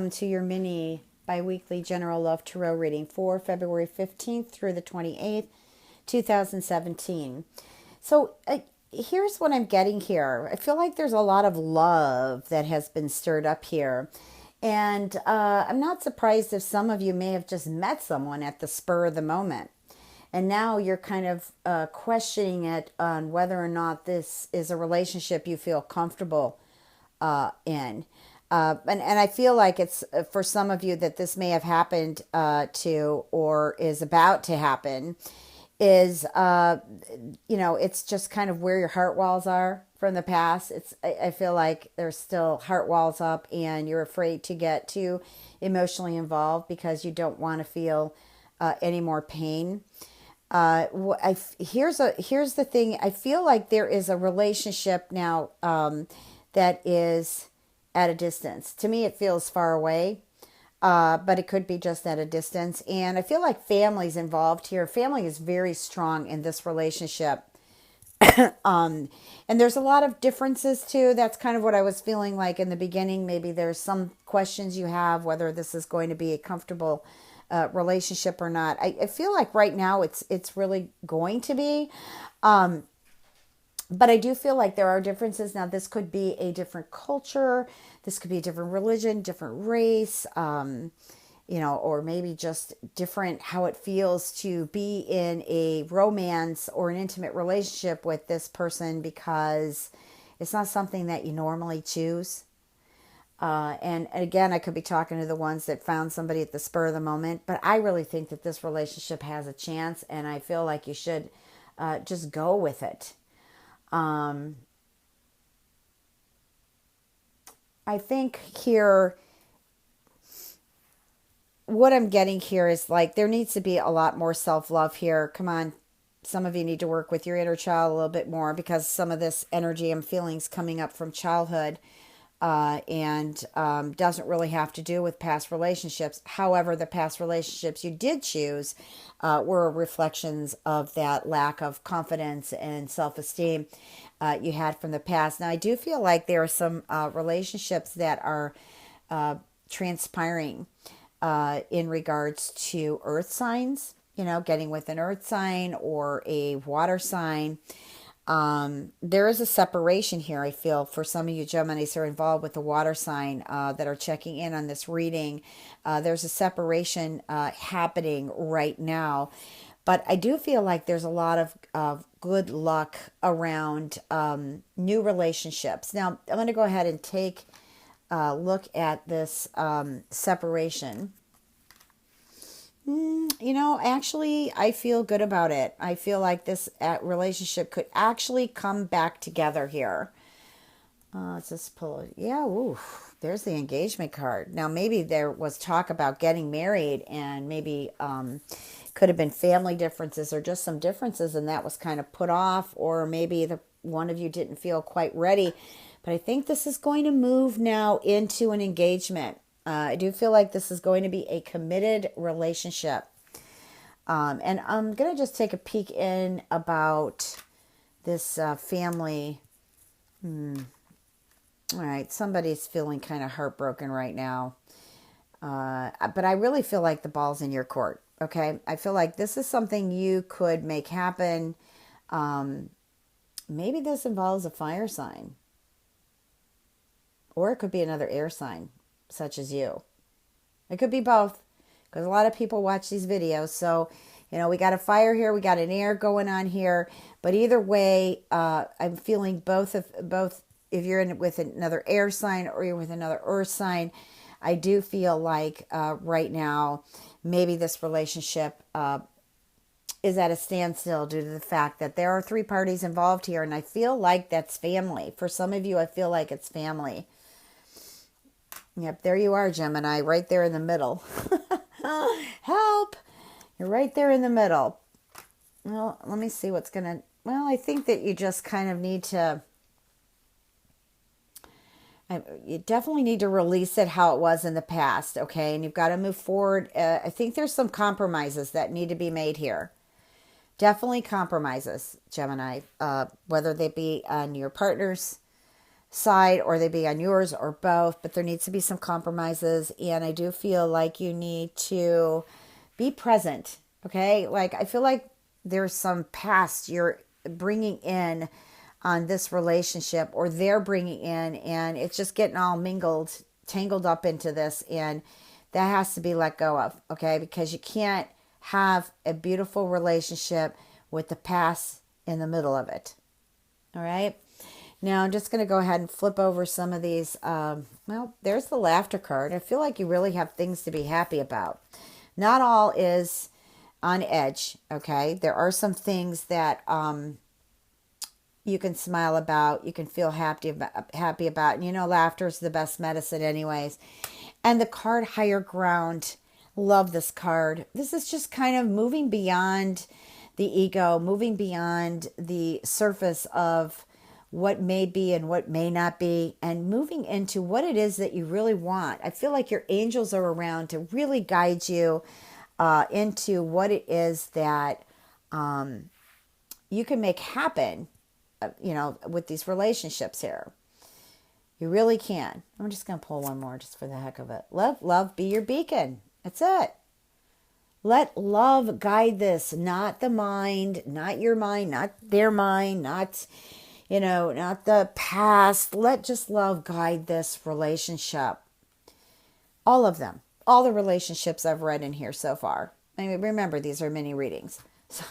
welcome to your mini bi-weekly general love tarot reading for February 15th through the 28th, 2017. So here's what I'm getting here. I feel like there's a lot of love that has been stirred up here. And I'm not surprised if some of you may have just met someone at the spur of the moment. And now you're kind of questioning it on whether or not this is a relationship you feel comfortable in. And I feel like it's for some of you that this may have happened to or is about to happen is, it's just kind of where your heart walls are from the past. I feel like there's still heart walls up and you're afraid to get too emotionally involved because you don't want to feel any more pain. Here's the thing. I feel like there is a relationship now that is at a distance. To me, it feels far away, but it could be just at a distance. And I feel like family's involved here. Family is very strong in this relationship. And there's a lot of differences too. That's kind of what I was feeling like in the beginning. Maybe there's some questions you have whether this is going to be a comfortable relationship or not. I feel like right now it's really going to be. But I do feel like there are differences. Now, this could be a different culture. This could be a different religion, different race, or maybe just different how it feels to be in a romance or an intimate relationship with this person because it's not something that you normally choose. And again, I could be talking to the ones that found somebody at the spur of the moment, but I really think that this relationship has a chance, and I feel like you should just go with it. I think here, what I'm getting here is like there needs to be a lot more self-love here. Come on, some of you need to work with your inner child a little bit more because some of this energy and feelings coming up from childhood and doesn't really have to do with past relationships. However, the past relationships you did choose were reflections of that lack of confidence and self-esteem you had from the past. Now, I do feel like there are some relationships that are transpiring in regards to earth signs, getting with an earth sign or a water sign. There is a separation here, I feel, for some of you Geminis who are involved with the water sign that are checking in on this reading. There's a separation happening right now. But I do feel like there's a lot of good luck around new relationships. Now, I'm going to go ahead and take a look at this separation. Actually, I feel good about it. I feel like this relationship could actually come back together here. Let's just pull it. Yeah, ooh, there's the engagement card. Now, maybe there was talk about getting married and maybe could have been family differences or just some differences and that was kind of put off, or maybe one of you didn't feel quite ready. But I think this is going to move now into an engagement. I do feel like this is going to be a committed relationship. And I'm going to just take a peek in about this family. All right, somebody's feeling kind of heartbroken right now. But I really feel like the ball's in your court, okay? I feel like this is something you could make happen. Maybe this involves a fire sign. Or it could be another air sign, such as you. It could be both, because a lot of people watch these videos. So, we got a fire here, we got an air going on here. But either way, I'm feeling both. If you're in with another air sign or you're with another earth sign, I do feel like right now, maybe this relationship is at a standstill due to the fact that there are three parties involved here. And I feel like that's family. For some of you, I feel like it's family. Yep, there you are, Gemini, right there in the middle. Help! You're right there in the middle. Well, let me see what's going to... Well, I think that you just kind of need to... You definitely need to release it how it was in the past, okay? And you've got to move forward. I think there's some compromises that need to be made here. Definitely compromises, Gemini, whether they be on your partner's side or they be on yours or both, but there needs to be some compromises. And I do feel like you need to be present. Okay. Like, I feel like there's some past you're bringing in on this relationship, or they're bringing in, and it's just getting all tangled up into this. And that has to be let go of. Okay. Because you can't have a beautiful relationship with the past in the middle of it. All right. Now I'm just going to go ahead and flip over some of these. Well, there's the laughter card. I feel like you really have things to be happy about. Not all is on edge. Okay. There are some things that you can smile about, you can feel happy about. And you know, laughter is the best medicine anyways. And the card higher ground. Love this card. This is just kind of moving beyond the ego, moving beyond the surface of what may be and what may not be, and moving into what it is that you really want. I feel like your angels are around to really guide you into what it is that you can make happen, with these relationships here. You really can. I'm just going to pull one more just for the heck of it. Let love be your beacon. That's it. Let love guide this, not the mind, not your mind, not their mind, not the past. Let just love guide this relationship. All of them. All the relationships I've read in here so far. I mean, remember, these are mini readings. So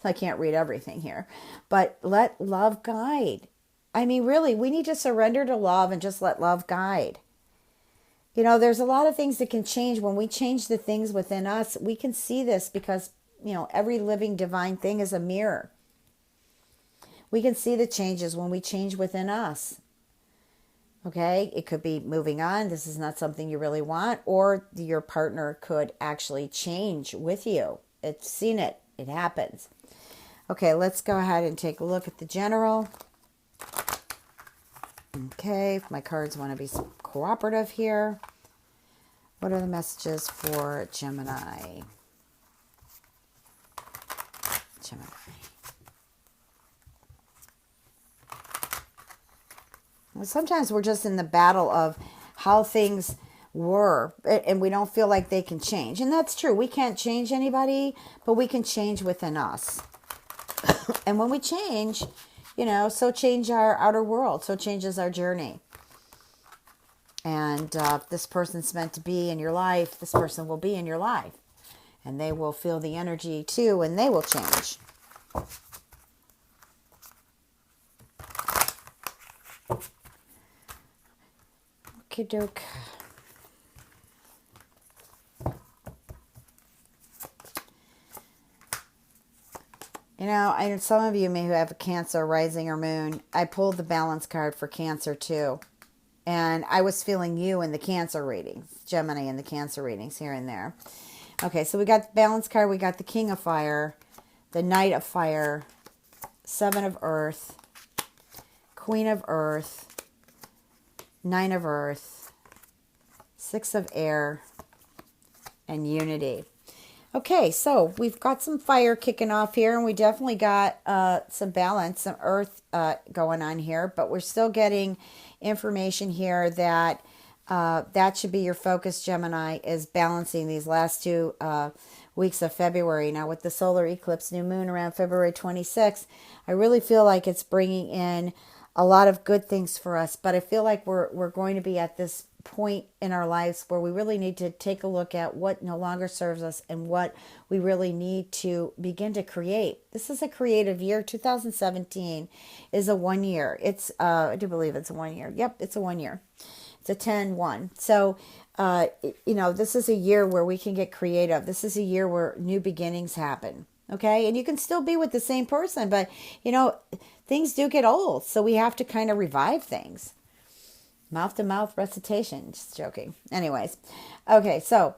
I can't read everything here. But let love guide. I mean, really, we need to surrender to love and just let love guide. There's a lot of things that can change. When we change the things within us, we can see this because, every living divine thing is a mirror. We can see the changes when we change within us. Okay, it could be moving on. This is not something you really want, or your partner could actually change with you. It's seen it. It happens. Okay, let's go ahead and take a look at the general. Okay, if my cards want to be cooperative here. What are the messages for Gemini? Well, sometimes we're just in the battle of how things were, and we don't feel like they can change. And that's true. We can't change anybody, but we can change within us. And when we change, so change our outer world, so changes our journey. And if this person's meant to be in your life, this person will be in your life. And they will feel the energy too, and they will change. Okie doke. I know some of you may have a Cancer rising or moon. I pulled the balance card for Cancer too. And I was feeling you in the Cancer readings, Gemini in the Cancer readings here and there. Okay, so we got the balance card. We got the King of Fire, the Knight of Fire, Seven of Earth, Queen of Earth, Nine of Earth, Six of Air, and Unity. Okay, so we've got some fire kicking off here, and we definitely got some balance, some earth going on here, but we're still getting information here that that should be your focus, Gemini, is balancing these last 2 weeks of February. Now, with the solar eclipse, new moon around February 26th, I really feel like it's bringing in a lot of good things for us, but I feel like we're going to be at this point in our lives where we really need to take a look at what no longer serves us and what we really need to begin to create. This is a creative year. 2017 is a 1 year. It's I do believe it's a 1 year. Yep, it's a 1 year. It's a 10-1. So this is a year where we can get creative. This is a year where new beginnings happen. Okay, and you can still be with the same person, but things do get old, so we have to kind of revive things. Mouth-to-mouth recitation. Just joking. Anyways. Okay, so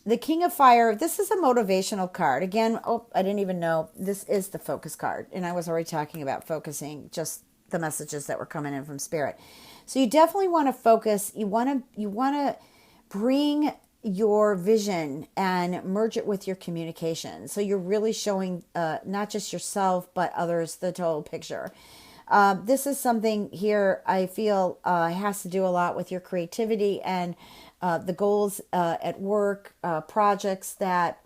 the King of Fire. This is a motivational card. Again, I didn't even know. This is the focus card. And I was already talking about focusing just the messages that were coming in from Spirit. So you definitely want to focus. You want to bring your vision and merge it with your communication. So you're really showing not just yourself, but others the total picture. This is something here I feel has to do a lot with your creativity and the goals at work, projects that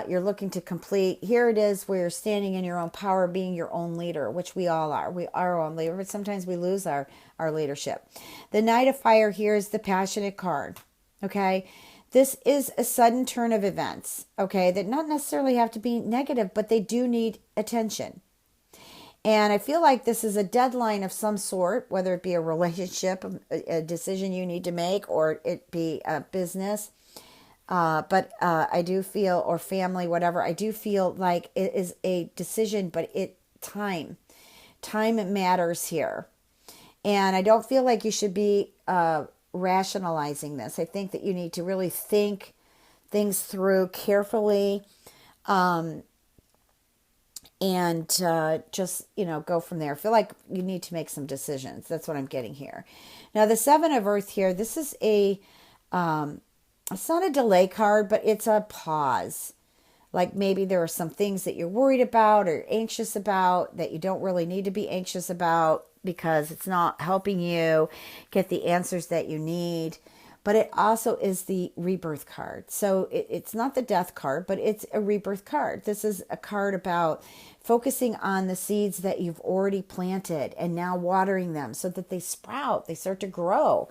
you're looking to complete. Here it is where you're standing in your own power, being your own leader, which we all are. We are our own leader, but sometimes we lose our leadership. The Knight of Fire here is the passionate card. Okay. This is a sudden turn of events, okay, that not necessarily have to be negative, but they do need attention. And I feel like this is a deadline of some sort, whether it be a relationship, a decision you need to make, or it be a business. But I do feel, or family, whatever, I do feel like it is a decision, but time matters here. And I don't feel like you should be rationalizing this. I think that you need to really think things through carefully, and just, go from there. I feel like you need to make some decisions. That's what I'm getting here. Now, the Seven of Earth here, this is it's not a delay card, but it's a pause. Like maybe there are some things that you're worried about or anxious about that you don't really need to be anxious about because it's not helping you get the answers that you need. But it also is the rebirth card. So it's not the death card, but it's a rebirth card. This is a card about focusing on the seeds that you've already planted and now watering them so that they sprout, they start to grow.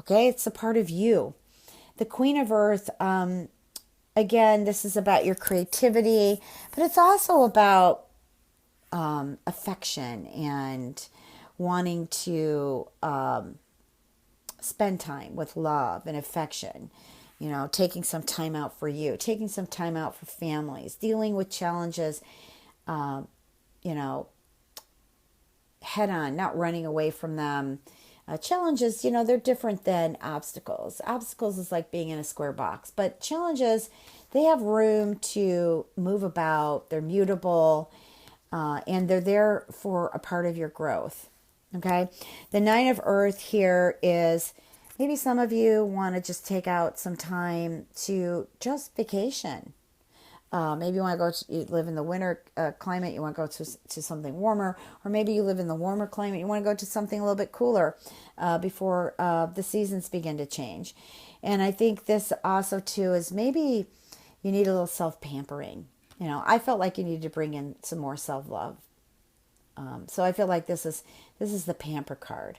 Okay, it's a part of you. The Queen of Earth, again, this is about your creativity, but it's also about affection and wanting to spend time with love and affection, taking some time out for you, taking some time out for families, dealing with challenges, head on, not running away from them. Challenges, they're different than obstacles. Obstacles is like being in a square box, but challenges, they have room to move about. They're mutable, and they're there for a part of your growth. Okay. The Nine of Earth here is maybe some of you want to just take out some time to just vacation. Maybe you want to you live in the winter climate, you want to go to something warmer, or maybe you live in the warmer climate, you want to go to something a little bit cooler before the seasons begin to change. And I think this also too is maybe you need a little self-pampering. I felt like you need to bring in some more self-love. So I feel like this is the pamper card.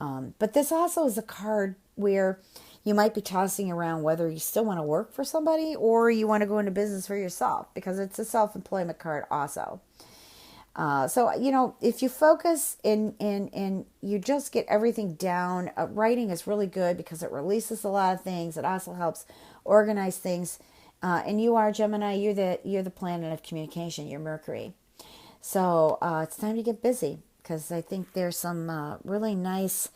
But this also is a card where you might be tossing around whether you still want to work for somebody or you want to go into business for yourself, because it's a self-employment card also. So, if you focus and you just get everything down, writing is really good because it releases a lot of things. It also helps organize things. And you are Gemini, you're the planet of communication, you're Mercury. So it's time to get busy because I think there's some really nice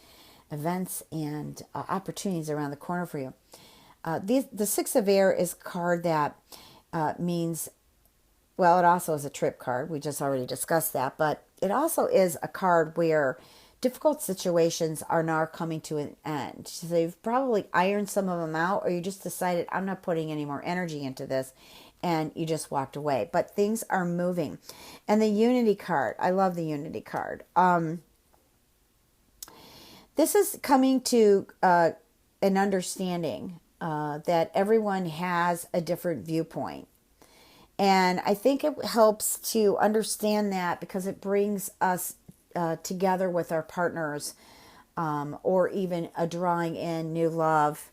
events and opportunities around the corner for you. The Six of Air is a card that means, well, it also is a trip card. We just already discussed that. But it also is a card where difficult situations are now coming to an end. So you've probably ironed some of them out, or you just decided, I'm not putting any more energy into this, and you just walked away. But things are moving. And the Unity card, I love the Unity card. This is coming to an understanding that everyone has a different viewpoint. And I think it helps to understand that because it brings us together with our partners, or even drawing in new love,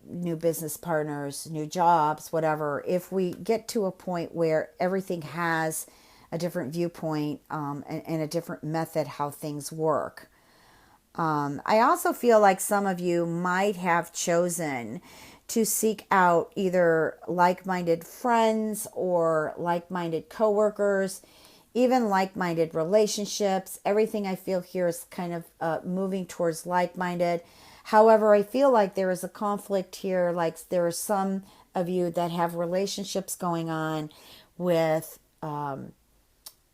new business partners, new jobs, whatever. If we get to a point where everything has a different viewpoint and a different method how things work. I also feel like some of you might have chosen to seek out either like-minded friends or like-minded coworkers, even like-minded relationships. Everything I feel here is kind of moving towards like-minded. However, I feel like there is a conflict here. Like there are some of you that have relationships going on with,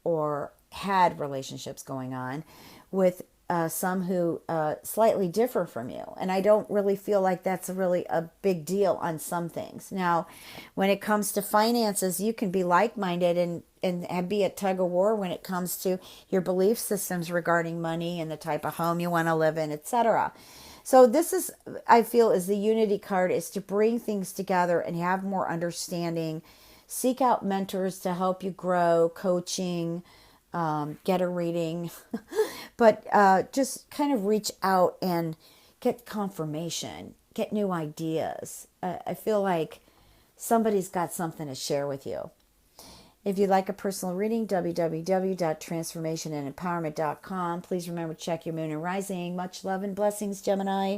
or had relationships going on with some who slightly differ from you. And I don't really feel like that's really a big deal on some things. Now, when it comes to finances, you can be like-minded and be at tug of war when it comes to your belief systems regarding money and the type of home you want to live in, etc. So this is, I feel, is the unity card, is to bring things together and have more understanding. Seek out mentors to help you grow, coaching, get a reading, but just kind of reach out and get confirmation, get new ideas. I feel like somebody's got something to share with you. If you'd like a personal reading, www.transformationandempowerment.com. Please remember to check your moon and rising. Much love and blessings, Gemini.